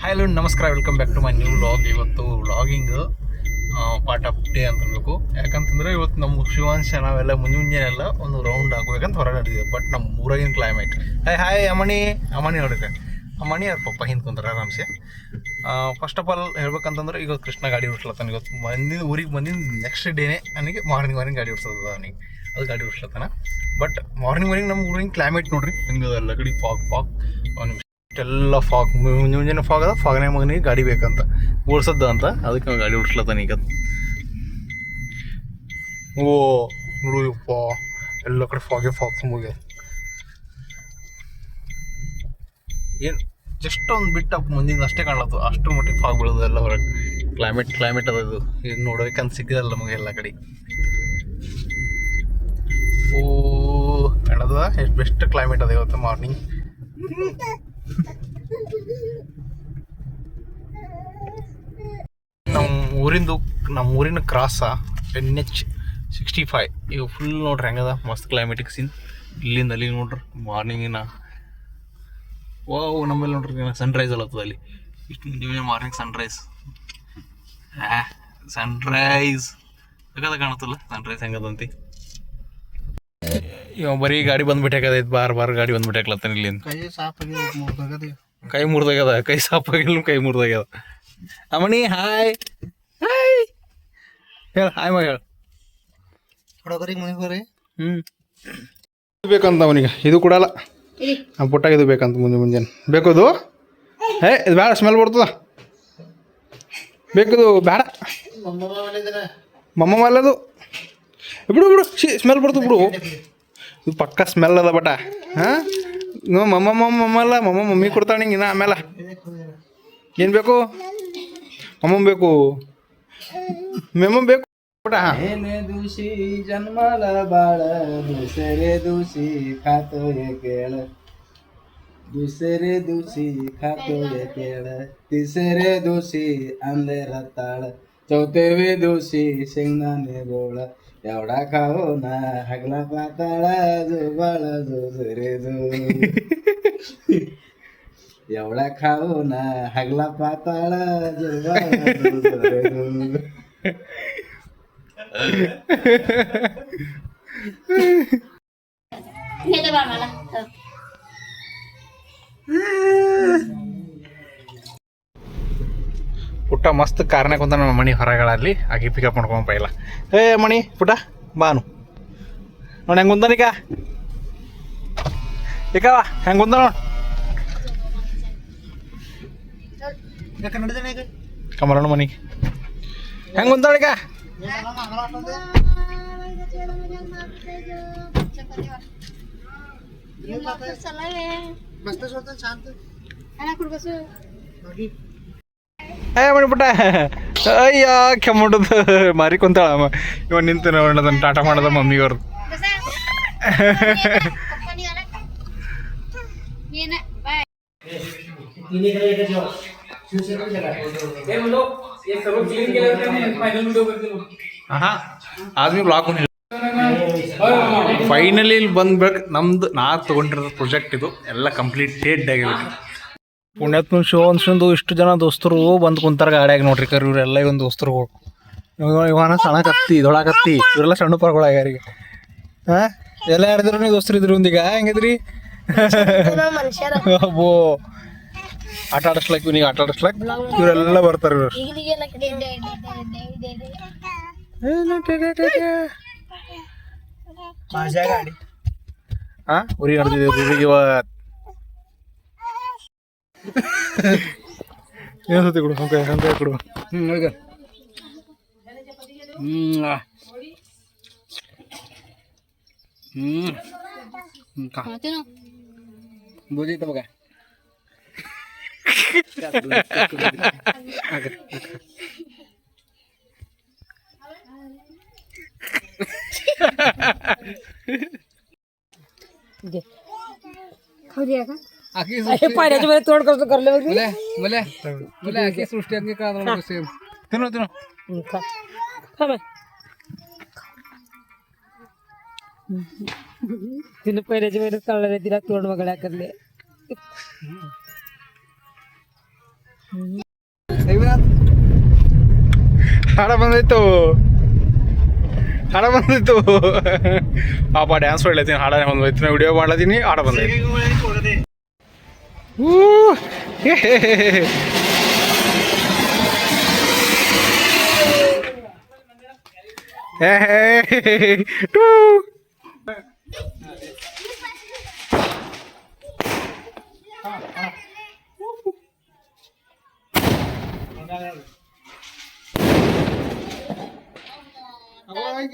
Hi hello ನಮಸ್ಕಾರ, welcome back to my new vlog. ಇವತ್ತು vlogging part of day ಅಂತ ಅನ್ಬೇಕು. ಯಾಕಂತಂದ್ರೆ ಇವತ್ತು ನಮ್ಮ ಶಿವಾಂಶ ನಾವೆಲ್ಲ ಮುಂಜಾನೆ ಎಲ್ಲ ಒಂದು ರೌಂಡ್ ಹಾಕ್ಬೇಕಂತ ಹೊರಗೆ ನಡೆದಿದೆ. ಬಟ್ ನಮ್ಮ ಊರಾಗಿನ ಕ್ಲೈಮೇಟ್ ಹಾಯ್ ಅಮಣಿ ನೋಡಿದ್ರೆ ಅಮ್ಮಣಿ ಅವ್ರ ಪಪ್ಪ ಹಿಂದ್ಕೊಂತಾರೆ ಆರಾಮ್ಸೆ. ಫಸ್ಟ್ ಆಫ್ ಆಲ್ ಹೇಳ್ಬೇಕಂತಂದ್ರೆ ಈಗ ಕೃಷ್ಣ ಗಾಡಿ ಓಡಿಸ್ಲತ್ತಾನ. ಇವತ್ತು ಊರಿಗೆ ಬಂದಿದ್ದು ನೆಕ್ಸ್ಟ್ ಡೇನೇ ನನಗೆ ಮಾರ್ನಿಂಗ್ ಗಾಡಿ ಓಡಿಸೋದು ಅವನಿಗೆ, ಅದು ಗಾಡಿ ಓಡಿಸ್ಲತ್ತಾನ. ಬಟ್ ಮಾರ್ನಿಂಗ್ ನಮ್ಮ ಊರಿನ ಕ್ಲೈಮೇಟ್ ನೋಡ್ರಿ ಹಿಂಗೆ ಎಲ್ಲ ಕಡೆ ಫಾಗ್ ಅವ್ನಿಗೆ ಎಲ್ಲ ಫಾಗ್, ಮುಂಜಾನೆ ಫಾಗ್ ಅದ, ಫಾಗ್ನಾಗ ಮಗನಿಗೆ ಗಾಡಿ ಬೇಕಂತ ಓಡಿಸೋದ ಅಂತ, ಅದಕ್ಕೆ ನಾವು ಗಾಡಿ ಓಡಿಸ್ಲತ್ತಾನ ಈಗ. ಓ ನೋಡು ಯಪ್ಪ, ಎಲ್ಲ ಕಡೆ ಫಾಗ್ ಮುಗಿಯ. ಏನು ಜಸ್ಟ್ ಒಂದು ಬಿಟ್ಟು ಮುಂದಿನ ಅಷ್ಟೇ ಕಾಣಲತ್ತು, ಅಷ್ಟು ಮಟ್ಟಿಗೆ ಫಾಗ್ ಬೀಳೋದು ಎಲ್ಲ ಹೊರಗೆ. ಕ್ಲೈಮೇಟ್ ಅದ ಇದು, ಇದು ನೋಡೋದಕ್ಕಂತ ಸಿಕ್ಕಿದಲ್ಲ ನಮಗೆ ಎಲ್ಲ ಕಡೆ. ಓ ಕಾಣದ ಎಷ್ಟು ಬೆಸ್ಟ್ ಕ್ಲೈಮೇಟ್ ಅದ ಇವತ್ತು ಮಾರ್ನಿಂಗ್. ನಮ್ಮ ಊರಿನ ಕ್ರಾಸ NH65 ಈಗ ಫುಲ್ ನೋಡ್ರಿ ಹೆಂಗದ, ಮಸ್ತ್ ಕ್ಲೈಮೇಟಿಕ್ ಸೀನ್. ಇಲ್ಲಿಂದ ಅಲ್ಲಿ ನೋಡ್ರಿ ಮಾರ್ನಿಂಗಿನ ನಮ್ಮಲ್ಲಿ ನೋಡ್ರಿ ಸನ್ರೈಸ್ ಅಲ್ಲತ್ತದ ಅಲ್ಲಿ. ಇಷ್ಟು ಮುಂಜಾನೆ ಮಾರ್ನಿಂಗ್ ಸನ್ರೈಸ್ ಹೆಂಗದ ಕಾಣುತ್ತಲ್ಲ ಸನ್ರೈಸ್ ಹೆಂಗದಂತಿ. ಇವ ಬರೀ ಗಾಡಿ ಬಂದ್ಬಿಟ್ಟಾಕದೈತಿ, ಬಾರ್ ಗಾಡಿ ಬಂದ್ಬಿಟ್ಟಾಕ್ಲತ್ತಾನ ಇಲ್ಲಿಂದ. ಕೈ ಮುರಿದಾಗ್ಯದ, ಕೈ ಸಾಪಾಗಿಲ್ಲ, ಕೈ ಮುರಿದಾಗ್ಯದ. ಅಮ್ಮಣಿ ಹಾಯ್ ಹೇಳ, ಹಾಯ್ ಮಗ ಹೇಳ. ಬೇಕಂತ ಅವನಿಗೆ ಇದು ಕೊಡಲ್ಲ, ಆ ಪುಟ್ಟಾಗ ಇದು ಬೇಕಂತ ಮುಂಜಾನೆ ಬೇಕದು. ಇದು ಬೇಡ, ಸ್ಮೆಲ್ ಬರ್ತದ, ಬೇಕದು ಬೇಡ. ಮಮ್ಮ ಮಲ್ಲದು ಬಿಡು ಸ್ಮೆಲ್ ಬರ್ತದೆ ಬಿಡು, ಇದು ಪಕ್ಕ ಸ್ಮೆಲ್ ಅದ ಬಟ. ಹಾಂ ಮಮ್ಮ ಅಲ್ಲ, ಮಮ್ಮಿ ಕೊಡ್ತಾಳೆ ನಿಂಗೆ ಇನ್ನ ಆಮೇಲೆ. ಏನು ಬೇಕು? ಮಮ್ಮ ಬೇಕು, ಮೆಮ್ಮ ಬೇಕು ಬಟ. ಏನೇ ದೂಷಿ ಜನ್ಮಲ ಬಾಳ, ದುಸರೆ ದೂಷಿ ಖಾತೋಯ ಕೇಳ, ದುಸರೆ ದೂಷಿ ಖಾತೋಯ ಕೇಳ, ತಿಸರೆ ದೂಷಿ ಅಂದೆ ರತ್ತಾಳ, चौथेवे दिवशी शेंगदाणे गोळ, एवढा खाऊ ना हगला पाताळा, जो बाळ जो रे जो, एवढा खाऊ ना हगला पाताळा, जो बाळ जो रे जो. ಪುಟ್ಟ ಮಸ್ತ್ ಕಾರ್ನಾಗ ಕುಂತ ನಮ್ಮ ಮನೆ ಹೊರಗಳಲ್ಲಿ ಆಗಿ ಪಿಕಪ್ ಮಾಡ್ಕೊಂಬ ಇಲ್ಲ. ಮಣಿ ಪುಟ್ಟ ಬಾನು ನೋಡಿ ಹೆಂಗೆ ಕುಂತಾನೀಗ, ಈಕವ ಹೆಂಗೆ ಕುಂತ ನೋಡಿ ಕಮಲಣ್ಣ ಮನೆಗೆ ಹೆಂಗೆ ಕುಂತಾಳೀಗ. ಮಣಿ ಪುಟ್ಟ ಅಯ್ಯ ಕೆಮ್ಮುಂಟದ ಮಾರಿ ಕುಂತಾಳ. ಇವ ನಿಂತು ನೋಡೋದನ್ನ ಟಾಟಾ ಮಾಡೋದ ಮಮ್ಮಿಯವ್ರದ್ದು. ಆದ್ಮೇಲೆ ಬ್ಲಾಕ್ ಫೈನಲಿ ಇಲ್ಲಿ ಬಂದ್ಬೇಕು. ನಮ್ದು ನಾ ತೊಗೊಂಡಿರೋ ಪ್ರಾಜೆಕ್ಟ್ ಇದು ಎಲ್ಲ ಕಂಪ್ಲೀಟೆಡ್ ಆಗಿಬಿಟ್ಟು. ಪುಣ್ಯಾತ್ಮ ಶೋ ಅನ್ಸ್ಕೊಂಡು ಇಷ್ಟು ಜನ ದೋಸ್ತರು ಬಂದು ಕುಂತಾರ ಗಾಡಿಯಾಗ ನೋಡ್ರಿ. ಕರ್ ಇವರೆಲ್ಲ ಒಂದು ದೋಸ್ತರುಗಳು. ಇವನ ಸಣ್ಣ ಕತ್ತಿ ಇದೊಳಕತ್ತಿ, ಇವರೆಲ್ಲ ಸಣ್ಣ ಪರ್ಗಳು ಯಾರಿಗೆ. ಹಾಂ ಎಲ್ಲ ಯಾರಿದ್ರು ನೀವು ದೋಸ್ತರು ಇದ್ರು ಒಂದೀಗ ಹೆಂಗಿದ್ರಿ? ಅಬ್ಬೋ ಆಟ ಆಡಿಸ್ಲಾಕ್, ಇವನಿಗೆ ಆಟ ಆಡಿಸ್ಲಾಕ್ ಇವರೆಲ್ಲ ಬರ್ತಾರೆ. ಇವರು ಹಾಂ ಊರಿಗೆ ನಡೆದಿದೆ. ಊರಿಗೆ ಇವತ್ತು ಏನ್ಸತಿ ಕೊಡು, ಹಂಗೆ ಕೊಡು. ಬೂದಿ ತಮಗ पाण्याच्या मध्ये तोड कसं करले मला आखी सृष्टी अंगी का सेम ತಿನ್ನು तिने पहिल्याच्या मध्ये कळलं तिला तोड वगळ्या करले. ಹಾಡ ಬಂದೈತು ಪಾಪ ಡ್ಯಾನ್ಸ್ ಹೊಡ್ಲತ್ತೀನಿ, ಹಾಡನೇ ಬಂದೈತಿ. ನಾ ವಿಡಿಯೋ ಮಾಡ್ಲತ್ತೀನಿ, ಹಾಡ ಬಂದೈತಿ.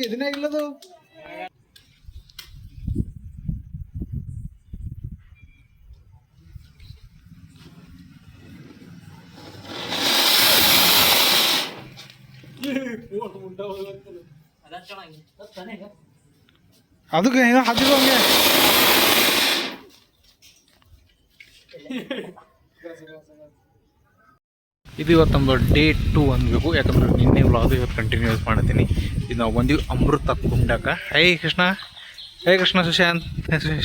ಇದನ್ನೇ ಇಲ್ಲದು ಅದಕ್ಕೆ ಏನೋ ಹಾಕಿದ್ರು ಹಂಗೆ. ಇದು ಇವತ್ತು ನಮ್ಮದು ಡೇ 2 ಅನ್ಬೇಕು, ಯಾಕಂದ್ರೆ ನಿನ್ನೆ ವ್ಲಾಗ್ ಇವತ್ತು ಕಂಟಿನ್ಯೂಸ್ ಮಾಡ್ತೀನಿ. ಇದು ನಾವು ಬಂದೀವಿ ಅಮೃತ ಕುಂಡಕ. ಹೇ ಕೃಷ್ಣ ಸುಶಾಂತ್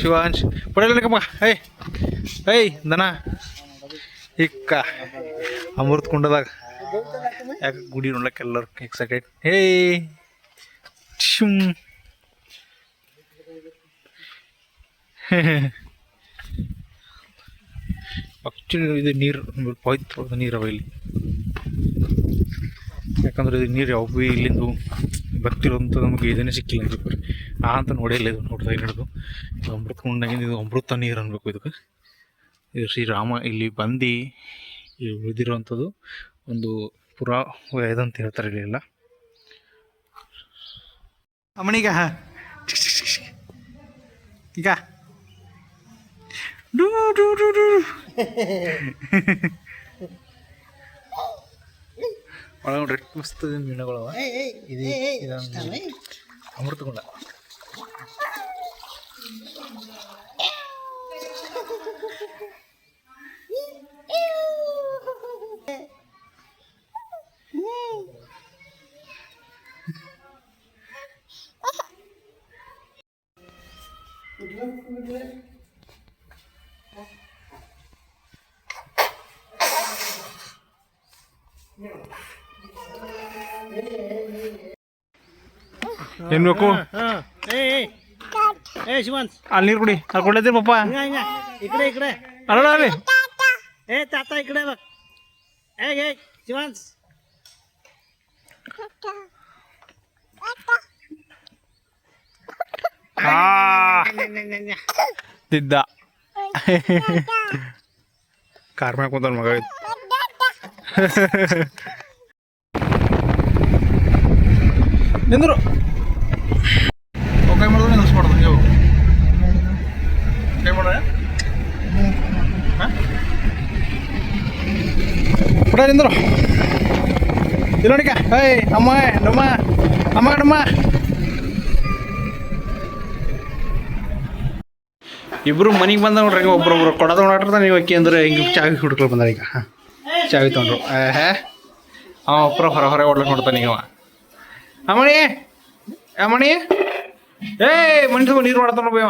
ಶಿವಾಂಶ್ ಪಡೆಯಲ್ಲಪ್ಪ. ಹೇ ದನ ಇಕ್ಕ ಅಮೃತ ಕುಂಡದಾಗ ಯಾಕೆ ಗುಡಿ ನೋಡ್ಲಕ್ಕೆ ಎಲ್ಲರೂ ಎಕ್ಸೈಟೆಡ್. ಆ್ಯಕ್ಚುಲಿ ಇದು ನೀರು ಪವಿತ್ರವಾದ ನೀರವ ಇಲ್ಲಿ, ಯಾಕಂದ್ರೆ ಇದು ನೀರು ಯಾವ ಭೀ ಇಲ್ಲಿಂದು ಬರ್ತಿರೋಂಥ ನಮಗೆ ಇದನ್ನೇ ಸಿಕ್ಕಿಲ್ಲ ಅನ್ಬೇಕು. ನಾ ಅಂತ ನೋಡಿಲ್ಲ ಇದು ನೋಡ್ತಾ ಹಿಡಿದು. ಇದು ಅಮೃತ ಕುಂಡಾಗಿಂದ ಇದು ಅಮೃತ ನೀರು ಅನ್ಬೇಕು ಇದಕ್ಕೆ. ಇದು ಶ್ರೀರಾಮ ಇಲ್ಲಿ ಬಂದು ಉಳಿದಿರುವಂಥದ್ದು ಒಂದು ಇದಂತ ಹೇಳ್ತಾರೆ ಇಲ್ಲೆಲ್ಲ. ಅಮ್ಮನೀಗ ಈಗ ಒಳಗೆ ನೋಡ್ರಿ ಮಸ್ತ್ ಮೀನುಗಳವ. ಇದೊಂದು ಅಮೃತಗುಂಡ. ಏನ್ ಬೇಕು? ಅಲ್ಲಿ ನೀರು ಕುಡಿ. ಅಲ್ಲಿ ಕೊಡ್ಲತ್ತೀರಿ ಪಪ್ಪ. इकडे ಅಲ್ಲ ಅಲ್ಲಿ ताता इकडे बघ. शिवांश ತಿದ್ದ ಕಾರ್ ಮ್ಯಾಗ ಕುಂತ ಮಗ. ನಿಂದ್ರು ಕೈ ಮಾಡೋದು ನಿಲ್ಲಿಸ್ಬಾರ್ದು. ನೀವು ಕೈ ಮಾಡೋಣ ಬಿಡ ನಿಂದ್ರು ಇಲ್ಲೋಡಿಕ. ಅಮ್ಮ ಡಮ್ಮ ಅಮ್ಮ ಡಮ್ಮ. ಇಬ್ರು ಮನೆಗೆ ಬಂದ ನೋಡ್ರಿ. ಈಗ ಒಬ್ರೊಬ್ರು ಕೊಡ ತೊಗೊಂಡಿರ್ತಾನೆ. ನೀವು ಅಕ್ಕಿ ಅಂದ್ರೆ ಹಿಂಗೆ ಚಾವಿ ಹುಡ್ಕೊಳ್ ಬಂದಾರ. ಈಗ ಚಾವಿ ತೊಗೊಂಡ್ರು. ಅವ ಒಬ್ಬರ ಹೊರ ಓಡ್ಲಕ್ಕೆ ನೋಡ್ತಾನೆ ಈಗ. ಅಮ್ಮಣಿ ಅಮ್ಮಣಿ ಮನಿ ತಗೋ ನೀರು ಮಾಡ್ತಾನ ಬೇ.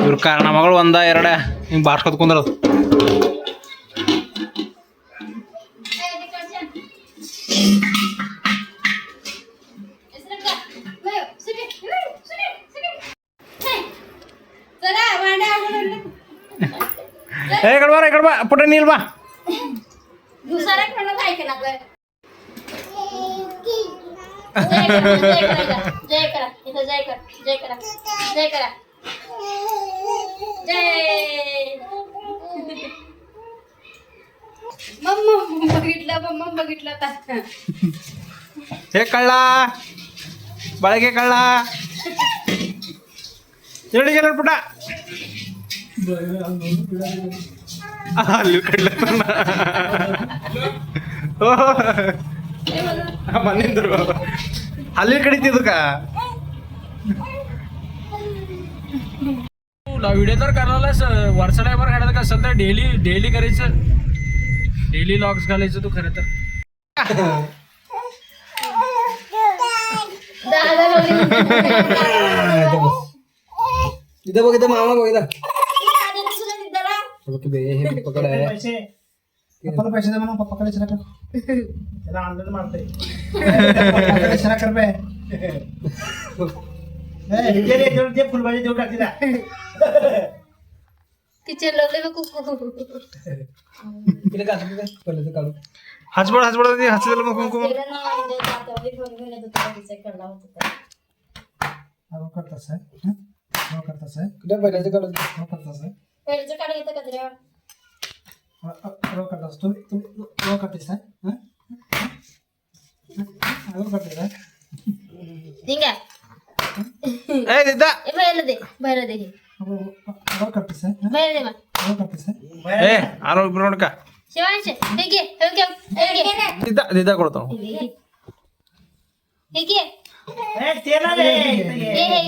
ಇವ್ರ ಕಾರಣ ಮಗಳು ಒಂದ ಎರಡ ಹಿಂಗೆ ಬಾರ್ಸ್ಕೊತ್ ಕುಂದ್ರದು. इकडे बा पुढे नील बा. दुसरा कोण ऐक ना जय करा इथं जय करा जय मम्मा बघितलं आता. हे कळला बाळगे कळला एवढे गेलं पुटा ಅಲ್ಲಿ ಕಡ್ಲತ್ತನ ಬಂದಿದ್ರು ಅಲ್ಲಿ ಕಡಿತಿದ್ದಕ್ಕ. व्हिडिओ तर करायला वर्षा टायमार काढायचं का असेल तर डेली करायचं. डेली लॉग्स घालायचं तू खरं तर. इथं बघ, इथं मामा बघ, इथं आधी नसलं तिथं. बघ की बे, हे पकड आहे. पप्पाला पैसे दे म्हणून पप्पाकडे इशारा कर त्याला ऑनलाईन मारते पप्पाकडे इशारा कर बे ते फुलभाजी देऊ टाकली ना किचन लागले बघ कुकू. इकडे काढ, इकडे पहिले ते काढू. हसबड हसबड हसलेलं मग कुंकुम केलं ना, म्हणजे जात्यावरती फोन घेऊन येत होता, तिचा कडला होता तर. हो करतास आहे हो करतास आहे इकडे पहिल्याचं काढू. हो करतास आहे पहिलीचं काढ येतं का तुला? हो करतास तुम्ही हो करतेस आहे हो करतेस आहे निघा. ए दिदा ए बाहेर दे, बाहेर दे हे. हो करतेस आहे बाहेर दे मग. हो करतेस आहे ए आरो ब्रोड का शिवांश हे घे, हे घे, हे घे. दिदा दिदा ಕೊಡ್ತಾವ हे घे. हे घे. हे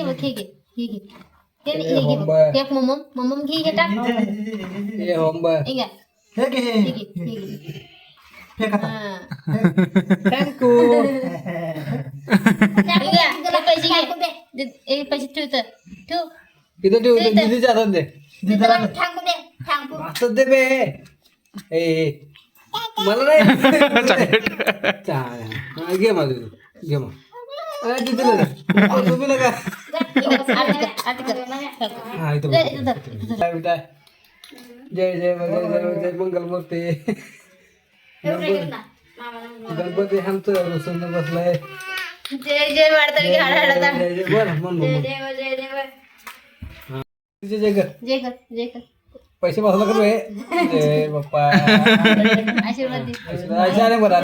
बघ, हे घे, हे घे. हे घे बघ. हे मम्मम घे, हे टाक. हे होंबा. हे घे, हे घे हे घे, हे घे. फेक आता हा. थँक्यू. हे घे, हे पैसे घे. हे पैसे ठेव तर. ठेव. इथं ठेव, इथं दीदीच्या हातात दे. थांबू दे, थांबू. हातात दे बे. ए मला नाही. चालेल. घे मग घे मग. दीदीला दे. तुम्ही नका. हा इथं बघ. काय बेटा, जय जय जय मंगलमूर्ती. गणपती आमचं रुसून बसलाय. जय जय वाढतात की हाडाहाडाचा. जय जय बोल म्हण जय म्हण. देव, जय देव. जय जय कर. जय कर, जय कर. पैसे बसला कर बे. जय बाप्पा. आशीर्वाद दे. बरं